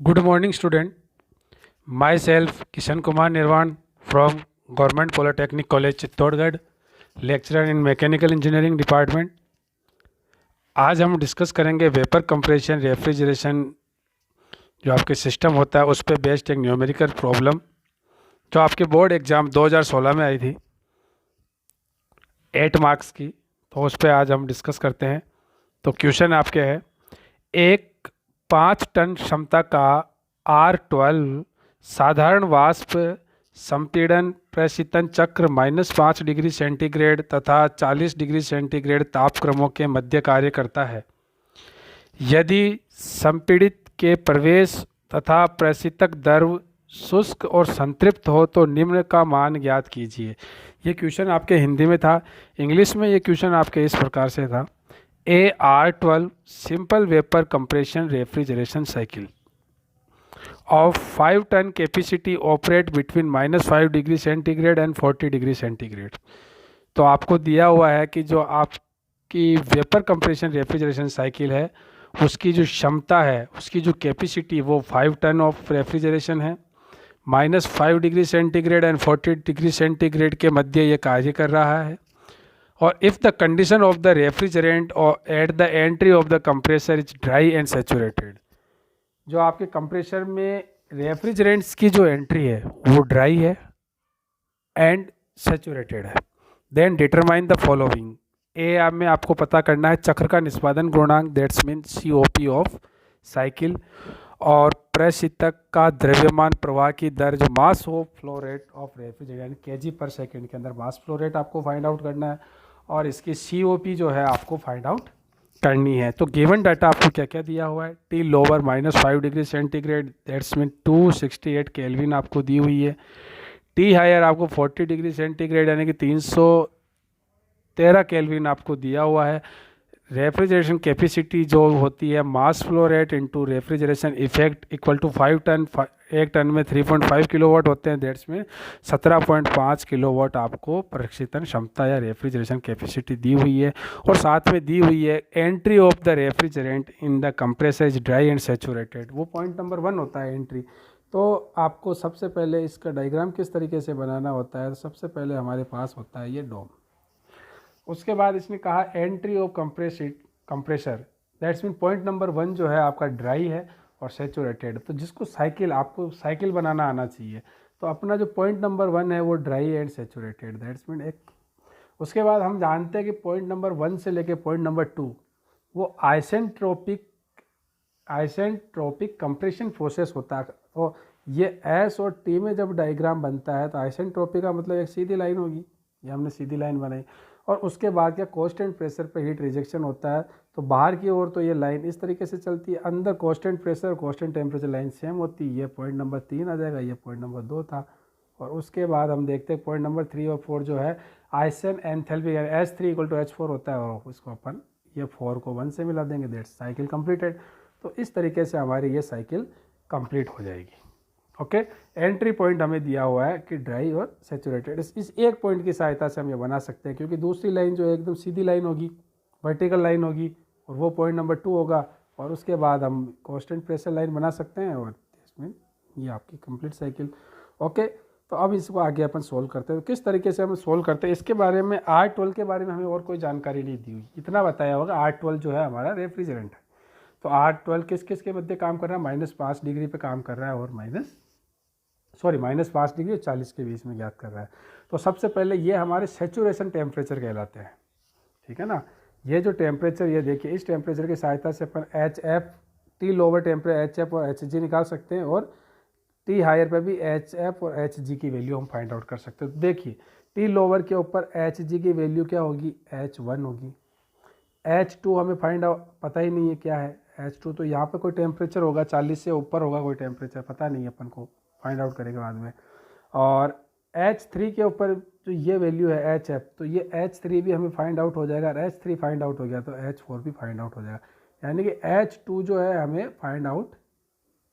Good morning, student. Myself, Kishan Kumar Nirvan from Government Polytechnic College, Chittorgarh, lecturer in mechanical engineering department. आज हम discuss करेंगे vapour compression refrigeration जो आपके system होता है उस पर बेस्ड एक न्यूमेरिकल प्रॉब्लम जो आपके बोर्ड एग्ज़ाम 2016 में आई थी 8 मार्क्स की। तो उस पर आज हम डिस्कस करते हैं। तो क्वेश्चन आपके है, एक 5 टन क्षमता का R12 साधारण वाष्प संपीड़न प्रशीतन चक्र -5 डिग्री सेंटीग्रेड तथा 40 डिग्री सेंटीग्रेड तापक्रमों के मध्य कार्य करता है। यदि संपीड़ित के प्रवेश तथा प्रशीतक द्रव शुष्क और संतृप्त हो तो निम्न का मान ज्ञात कीजिए। ये क्वेश्चन आपके हिंदी में था। इंग्लिश में ये क्वेश्चन आपके इस प्रकार से था, R12 simple vapour compression refrigeration cycle of 5 ton capacity operate between -5 degree centigrade and 40 degree centigrade. तो आपको दिया हुआ है कि जो आपकी वेपर कंप्रेशन रेफ्रिजरेशन साइकिल है उसकी जो क्षमता है, उसकी जो कैपेसिटी वो 5 टन ऑफ रेफ्रिजरेशन है, -5 degree centigrade and 40 degree centigrade के मध्य ये कार्य कर रहा है। और if the condition of the refrigerant और at the entry of the compressor is dry and saturated, जो आपके कंप्रेसर में रेफ्रिजरेंट्स की जो एंट्री है वो ड्राई है एंड सेचुरेटेड है, देन डिटरमाइन द फॉलोइंग। ए में आपको पता करना है चक्र का निष्पादन गुणांक, that's mean COP of cycle, और प्रशीतक का द्रव्यमान प्रवाह की दर जो mass of flow rate of refrigerant kg पर सेकेंड के अंदर मास फ्लो रेट आपको फाइंड आउट करना है, और इसकी COP जो है आपको फाइंड आउट करनी है। तो गिवन डाटा आपको क्या क्या दिया हुआ है, T lower -5 degree centigrade that's mean 268 kelvin आपको दी हुई है। टी हायर आपको 40 डिग्री सेंटीग्रेड यानी कि 313 केल्विन आपको दिया हुआ है। रेफ्रिजरेशन कैपेसिटी जो होती है mass flow rate into refrigeration effect equal to 5 ton, एक टन में 3.5 किलोवाट होते हैं, दैट्स में 17.5 किलोवाट आपको प्रशीतन क्षमता या रेफ्रिजरेशन कैपेसिटी दी हुई है। और साथ में दी हुई है entry of the refrigerant in the compressor is dry and saturated, वो पॉइंट नंबर 1 होता है एंट्री। तो आपको सबसे पहले इसका डायग्राम किस तरीके से बनाना होता है, तो सबसे पहले हमारे पास होता है ये डोम। उसके बाद इसने कहा entry of compressor, that's mean point number 1 जो है आपका ड्राई है और सेचुरेटेड। तो जिसको आपको साइकिल बनाना आना चाहिए, तो अपना जो पॉइंट नंबर 1 है वो dry and saturated, that's mean एक। उसके बाद हम जानते हैं कि पॉइंट नंबर 1 से लेके पॉइंट नंबर 2 वो आइसेंट्रोपिक कंप्रेशन प्रोसेस होता है। तो ये S और T में जब डायग्राम बनता है तो आइसेंट्रोपिक का मतलब एक सीधी लाइन होगी, ये हमने सीधी लाइन बनाई। और उसके बाद क्या कांस्टेंट प्रेशर पे हीट रिजेक्शन होता है, तो बाहर की ओर तो ये लाइन इस तरीके से चलती है, अंदर कांस्टेंट प्रेशर और कांस्टेंट टेम्परेचर लाइन सेम होती है। ये पॉइंट नंबर 3 आ जाएगा, ये पॉइंट नंबर 2 था। और उसके बाद हम देखते हैं पॉइंट नंबर 3 और 4 जो है आइसन एंथैल्पी H3 = H4 होता है, और उसको अपन ये 4 को 1 से मिला देंगे, दैट्स साइकिल कंप्लीटेड। तो इस तरीके से हमारी ये साइकिल कंप्लीट हो जाएगी। ओके, एंट्री पॉइंट हमें दिया हुआ है कि ड्राई और सेचुरेटेड। इस एक पॉइंट की सहायता से हम ये बना सकते हैं, क्योंकि दूसरी लाइन जो है एकदम सीधी लाइन होगी, वर्टिकल लाइन होगी, और वो पॉइंट नंबर 2 होगा। और उसके बाद हम कांस्टेंट प्रेशर लाइन बना सकते हैं, और इसमें ये आपकी कंप्लीट साइकिल। ओके, तो अब इसको आगे अपन सोल्व करते हैं। तो किस तरीके से हम सोल्व करते हैं इसके बारे में, R12 के बारे में हमें और कोई जानकारी नहीं दी हुई, इतना बताया होगा R12 जो है हमारा रेफ्रिजरेंट है। तो R12 किस किस के मध्य काम कर रहा है, -5 डिग्री पे काम कर रहा है, और -5 डिग्री और 40 के बीच में ज्ञात कर रहा है। तो सबसे पहले ये हमारे सेचुरेशन टेम्परेचर कहलाते हैं, ठीक है ना। ये जो टेम्परेचर, ये देखिए, इस टेम्परेचर की सहायता से अपन HF, T lower temperature HF और HG निकाल सकते हैं, और टी हायर पर भी HF और HG की वैल्यू हम फाइंड आउट कर सकते हैं। तो देखिए, टी लोअर के ऊपर HG की वैल्यू क्या होगी, H1 होगी। H2 हमें फाइंड आउट पता ही नहीं है क्या है, H2 तो यहाँ पे कोई टेम्परेचर होगा, 40 से ऊपर होगा कोई टेम्परेचर, पता नहीं है अपन को, फाइंड आउट करेंगे बाद में। और H3 के ऊपर जो ये वैल्यू है HF, तो ये H3 भी हमें फाइंड आउट हो जाएगा, और H3 फाइंड आउट हो गया तो H4 भी फाइंड आउट हो जाएगा, यानी कि H2 जो है हमें फाइंड आउट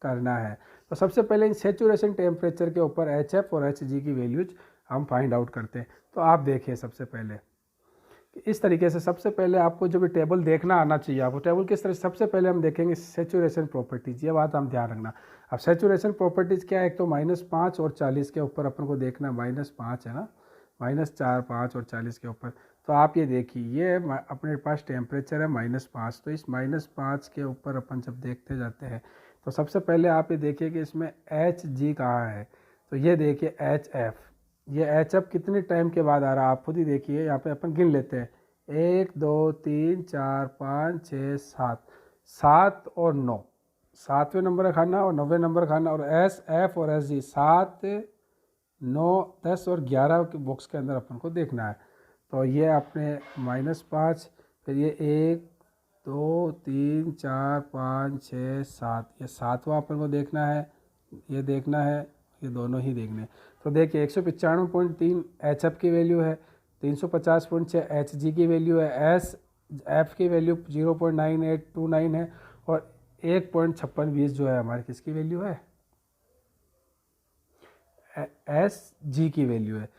करना है। तो सबसे पहले इन सेचुरेशन टेम्परेचर के ऊपर HF और HG की वैल्यूज हम फाइंड आउट करते हैं। तो आप देखिए, सबसे पहले इस तरीके से सबसे पहले आपको जो भी टेबल देखना आना चाहिए, आपको टेबल किस तरह से, सबसे पहले हम देखेंगे सेचुरेशन प्रॉपर्टीज़, ये बात हम ध्यान रखना। अब सेचुरेशन प्रॉपर्टीज़ क्या है, एक तो -5 और 40 के ऊपर अपन को देखना, -5 है ना, -4, 5 और 40 के ऊपर। तो आप ये देखिए, ये अपने पास टेम्परेचर है -5, तो इस -5 के ऊपर अपन जब देखते जाते हैं तो सबसे पहले आप ये देखिए कि इसमें एच जी कहाँ है। तो ये देखिए एच एफ, ये एच एफ कितने टाइम के बाद आ रहा है आप खुद ही देखिए, यहाँ पे अपन गिन लेते हैं 1 2 3 4 5 6 7, 7 और 9, 7वें नंबर का खाना और 9वें नंबर का खाना, और एस एफ और एस जी 7 9 10 और 11 के बॉक्स के अंदर अपन को देखना है। तो ये अपने -5, फिर ये 1 2 3 4 5 6 7, ये 7वां अपन को देखना है, ये देखना है, ये दोनों ही देखने हैं। तो देखिए 195.3 एच एफ की वैल्यू है, 350.6 एच जी की वैल्यू है, एस एफ की वैल्यू 0.9829 है, और 1.5620 जो है हमारी किसकी वैल्यू है, एस जी की वैल्यू है।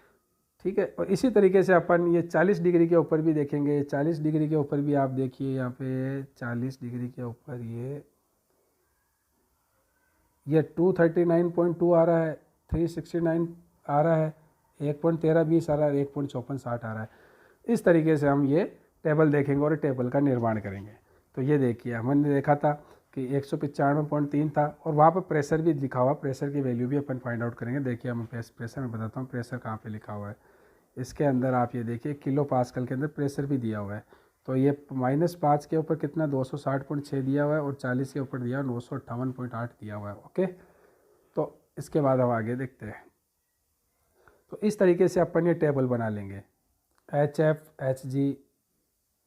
ठीक है, और इसी तरीके से अपन ये 40 डिग्री के ऊपर भी देखेंगे, 40 डिग्री के ऊपर भी आप देखिए यहाँ पे 40 डिग्री के ऊपर ये 239.2 आ रहा है, 369 आ रहा है, 1.1320 आ रहा है, 1.5460 आ रहा है। इस तरीके से हम ये टेबल देखेंगे और टेबल का निर्माण करेंगे। तो ये देखिए हमने देखा था कि 195.3 था, और वहाँ पर प्रेशर भी लिखा हुआ, प्रेशर की वैल्यू भी अपन फाइंड आउट करेंगे। देखिए हम प्रेशर में बताता हूँ, प्रेशर कहाँ पे लिखा हुआ है, इसके अंदर आप ये देखिए किलो पास्कल के अंदर प्रेशर भी दिया हुआ है। तो ये -5 के ऊपर कितना 260.6 दिया हुआ है, और 40 के ऊपर दिया 958.8 दिया हुआ है। ओके, तो इसके बाद हम आगे देखते हैं। तो इस तरीके से अपन ये टेबल बना लेंगे, H F H G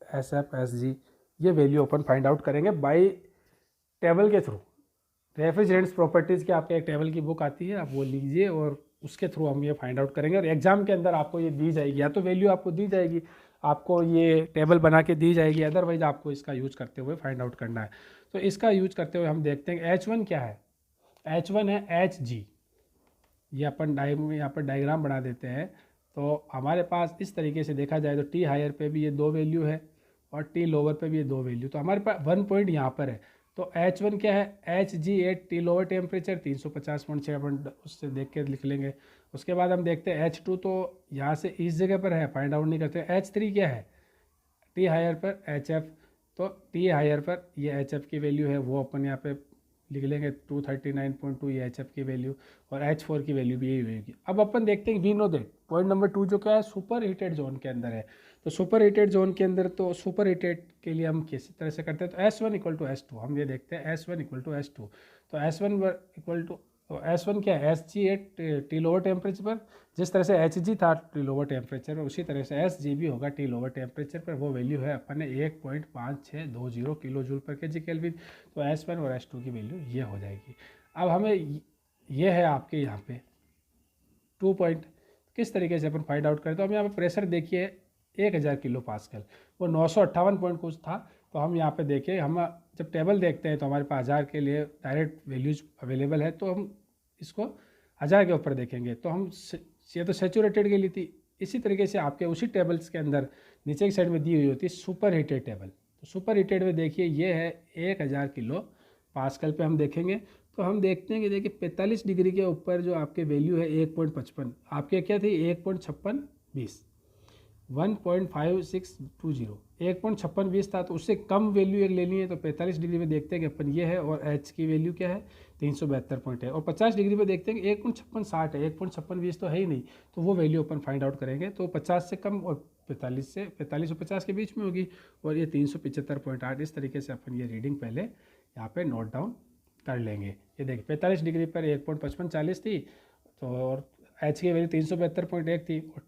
S F S G, ये वैल्यू अपन फाइंड आउट करेंगे बाई टेबल के थ्रू। रेफ्रिजरेंट्स प्रॉपर्टीज़ की आपके एक टेबल की बुक आती है, आप वो लीजिए और उसके थ्रू हम ये फाइंड आउट करेंगे। और एग्जाम के अंदर आपको ये दी जाएगी, या तो वैल्यू आपको दी जाएगी, आपको ये टेबल बना के दी जाएगी, अदरवाइज आपको इसका यूज करते हुए फाइंड आउट करना है। तो इसका यूज करते हुए हम देखते हैं H1 क्या है, H1 है एच जी। ये अपन यहाँ पर डायग्राम बना देते हैं। तो हमारे पास इस तरीके से देखा जाए तो टी हायर पे भी ये 2 वैल्यू है, और टी लोअर पे भी ये 2 वैल्यू। तो हमारे पास 1 पॉइंट यहाँ पर है। तो H1 क्या है, H G at T lower temperature 350.6 अपन उससे देख के लिख लेंगे। उसके बाद हम देखते हैं H2, तो यहाँ से इस जगह पर है, फाइंड आउट नहीं करते। H3 क्या है, टी हायर पर HF, तो टी हायर पर ये HF की वैल्यू है, वो अपन यहाँ पे लिख लेंगे 239.2 ये HF की वैल्यू, और H4 की वैल्यू भी यही होगी। अब अपन देखते हैं we know that point number 2 जो क्या है, सुपर हीटेड जोन के अंदर है। तो सुपर हीटेड जोन के अंदर, तो सुपर हीटेड के लिए हम किस तरह से करते हैं, तो S1 = S2, हम ये देखते हैं S1 = S2। तो S1 = तो S1 क्या है, H G at T lower temperature पर, जिस तरह से एच जी था टी लोअर टेम्परेचर पर, उसी तरह से एस जी भी होगा टी लोअर टेम्परेचर पर। वो वैल्यू है अपन ने 1.5620 किलो जूल पर के जी केल्विन। तो S1 और S2 की वैल्यू ये हो जाएगी। अब हमें ये है आपके यहाँ पे 2 पॉइंट, किस तरीके से अपन फाइंड आउट करें। तो हम यहाँ पे प्रेशर देखिए 1000 किलो पास्कल, वो 958 पॉइंट कुछ था। तो हम यहाँ पे देखिए, हम जब टेबल देखते हैं तो हमारे पास 1000 के लिए डायरेक्ट वैल्यूज अवेलेबल है, तो हम इसको 1000 के ऊपर देखेंगे। तो हम ये तो सेचूरेटेड के लिए थी। इसी तरीके से आपके उसी टेबल्स के अंदर नीचे की साइड में दी हुई होती है सुपर हीटेड टेबल। तो सुपर हीटेड में देखिए ये है 1000 किलो पास्कल पे हम देखेंगे। तो हम देखते हैं कि देखिए 45 डिग्री के ऊपर जो आपके वैल्यू है 1.55, आपके क्या थी 1.5620, 1.5620, 1.5620 था। तो उससे कम वैल्यू एक लेनी है, तो 45 डिग्री में देखते हैं कि अपन ये है, और एच की वैल्यू क्या है 372 पॉइंट है। और 50 डिग्री में देखते हैं कि 1.5660 है, 1.5620 तो है ही नहीं, तो वो वैल्यू अपन फाइंड आउट करेंगे। तो 50 से कम और 45 और 50 के बीच में होगी, और ये 375.8। इस तरीके से अपन ये रीडिंग पहले यहाँ पे नोट डाउन कर लेंगे। ये देखिए 45 डिग्री पर 1.5540 थी, तो और एच की वैल्यू 372.1 थी, और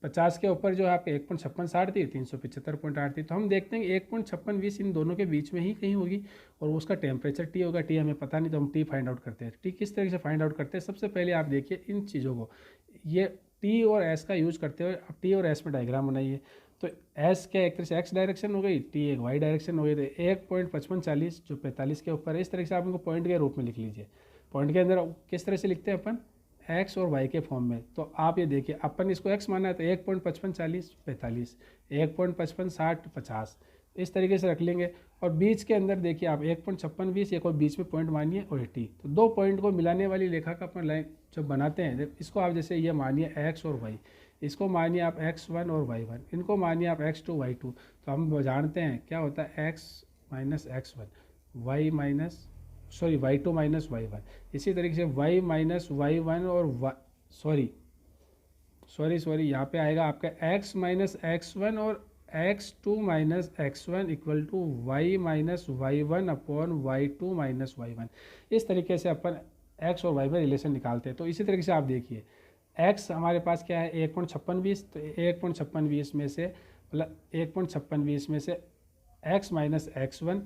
50 के ऊपर जो है आपके 1.5660 थी, 375.8 थी। तो हम देखते हैं कि 1.5620 इन दोनों के बीच में ही कहीं होगी, और उसका टेम्परेचर टी होगा। टी हमें पता नहीं, तो हम टी फाइंड आउट करते हैं। टी किस तरीके से फाइंड आउट करते हैं, सबसे पहले आप देखिए इन चीज़ों को, ये टी और एस का यूज़ करते हुए अब टी और एस में डायग्राम बनाइए। तो एस क्या एक तरह से एक्स डायरेक्शन हो गई, टी एक वाई डायरेक्शन हो गई। तो 1.5540 जो 45 के ऊपर है, इस तरह से आप इनको पॉइंट के रूप में लिख लीजिए। पॉइंट के अंदर किस तरह से लिखते हैं अपन, एक्स और वाई के फॉर्म में। तो आप ये देखिए, अपन इसको एक्स माना है तो 1.55 40 45, 1.55 60 50 इस तरीके से रख लेंगे। और बीच के अंदर देखिए आप 1.56 20 एक और बीच में पॉइंट मानिए और 80। तो दो पॉइंट को मिलाने वाली रेखा का अपन लाइन जब बनाते हैं, इसको आप जैसे ये मानिए एक्स और वाई, इसको मानिए आप x1 और y1, इनको मानिए आप x2 y2। तो हम जानते हैं क्या होता है x minus x1 y minus y2 minus y1। इसी तरीके से y माइनस y1 और सॉरी यहाँ पे आएगा आपका x माइनस x1 और x2 minus x1 equal to y minus y1 upon y2 minus y1। इस तरीके से अपन x और y में रिलेशन निकालते हैं। तो इसी तरीके से आप देखिए x हमारे पास क्या है 1.56 तो 1.56 में से मतलब 1.56 में से x माइनस x1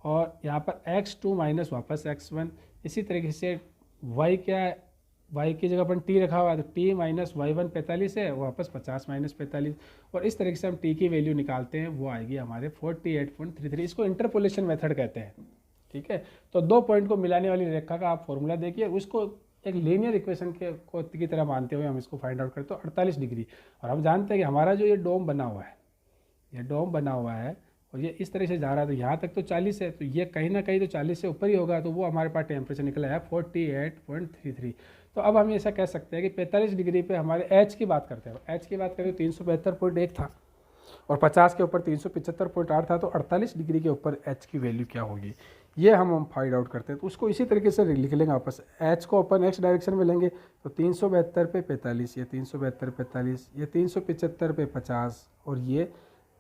और यहाँ पर x2 माइनस वापस x1। इसी तरीके से y क्या है, y की जगह पर t रखा हुआ है तो t माइनस y1 45 है, वापस 50 माइनस 45। और इस तरीके से हम t की वैल्यू निकालते हैं, वो आएगी हमारे 48.33। इसको इंटरपोलेशन मेथड कहते हैं। ठीक है, तो दो पॉइंट को मिलाने वाली रेखा का आप फॉर्मूला देखिए, उसको एक लीनियर इक्वेशन की तरह मानते हुए हम इसको फाइंड आउट करते हैं 48 डिग्री। और हम जानते हैं कि हमारा जो ये डोम बना हुआ है, ये डोम बना हुआ है और ये इस तरह से जा रहा है, तो यहाँ तक तो 40 है, तो ये कहीं ना कहीं तो 40 से ऊपर ही होगा। तो वो हमारे पास टेम्परेचर निकला है 48.33। तो अब हम ऐसा कह सकते हैं कि 45 डिग्री पे हमारे एच की बात करते हैं, एच की बात करें तो 372.1 था और 50 के ऊपर 375.8 था। तो 48 डिग्री के ऊपर एच की वैल्यू क्या होगी, ये हम फाइंड आउट करते हैं। तो उसको इसी तरीके से लिख लेंगे वापस, एच को अपन एक्स डायरेक्शन में लेंगे तो 372 पे 45, ये 372 45, ये 375 पे 50 और ये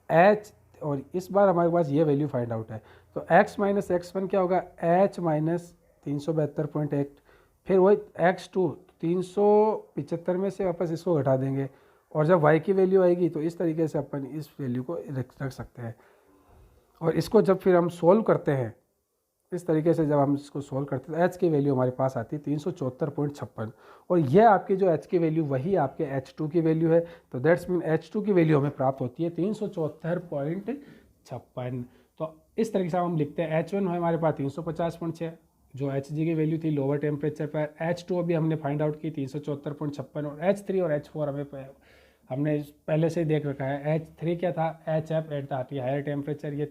एच। और इस बार हमारे पास ये वैल्यू फाइंड आउट है। तो x माइनस x1 क्या होगा, h माइनस 372.8, फिर वही x2 375 में से वापस इसको घटा देंगे और जब y की वैल्यू आएगी तो इस तरीके से अपन इस वैल्यू को रख सकते हैं। और इसको जब फिर हम सोल्व करते हैं, इस तरीके से जब हम इसको सोल्व करते हैं तो h की वैल्यू हमारे पास आती है 374.56 और यह आपकी जो h की वैल्यू वही आपके h2 की वैल्यू है। तो दैट्स मीन h2 की वैल्यू हमें प्राप्त होती है 374.56। तो इस तरीके से हम लिखते हैं h1 है हमारे पास 350.6 जो hg की वैल्यू थी लोअर टेम्परेचर पर, h2 अभी हमने फाइंड आउट की 374.56 और h3 और h4 हमने पहले से ही देख रखा है। h3 क्या था, hf at the higher temperature. ये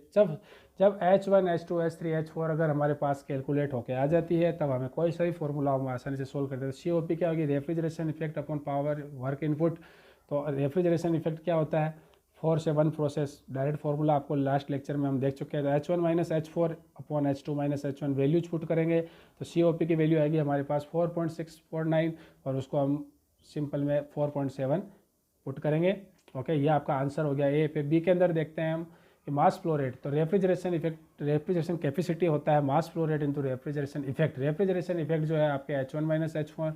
जब h1 h2 h3 h4 अगर हमारे पास कैलकुलेट होके आ जाती है तब हमें कोई सही फॉर्मूला हम आसानी से सोल्व करते हैं। COP क्या होगी, refrigeration effect upon power work input. तो रेफ्रिजरेशन इफेक्ट क्या होता है, 4 से 1 प्रोसेस। डायरेक्ट फार्मूला आपको लास्ट लेक्चर में हम देख चुके हैं। तो h1 minus h4 upon h2 minus h1 values put करेंगे तो COP की वैल्यू आएगी हमारे पास 4.649 और उसको हम सिंपल में 4.7 पुट करेंगे। ओके, ये आपका आंसर हो गया ए पे। बी के अंदर देखते हैं हम मास फ्लो रेट। तो रेफ्रिजरेशन इफेक्ट, रेफ्रिजरेशन कैपेसिटी होता है mass flow rate into refrigeration effect. Refrigeration effect जो है आपके h1 माइनस h4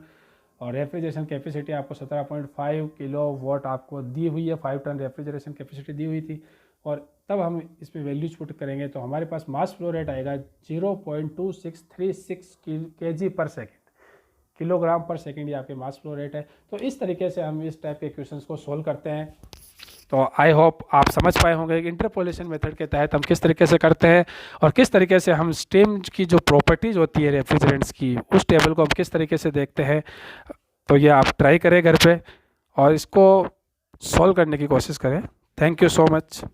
और रेफ्रिजरेशन कैपेसिटी आपको 17.5 किलो वाट आपको दी हुई है, 5 टन रेफ्रिजरेशन कैपेसिटी दी हुई थी। और तब हम इसमें वैल्यूज पुट करेंगे तो हमारे पास मास फ्लो रेट आएगा 0.2636 kg पर सेकेंड, किलोग्राम पर सेकेंड, ये आपके मास फ्लो रेट है। तो इस तरीके से हम इस टाइप के क्वेश्चंस को सोल्व करते हैं। तो आई होप आप समझ पाए होंगे कि इंटरपोलेशन मेथड के तहत हम किस तरीके से करते हैं और किस तरीके से हम स्टीम की जो प्रॉपर्टीज़ होती है रेफ्रिजरेंट्स की, उस टेबल को हम किस तरीके से देखते हैं। तो ये आप ट्राई करें घर पे और इसको सॉल्व करने की कोशिश करें। Thank you so much.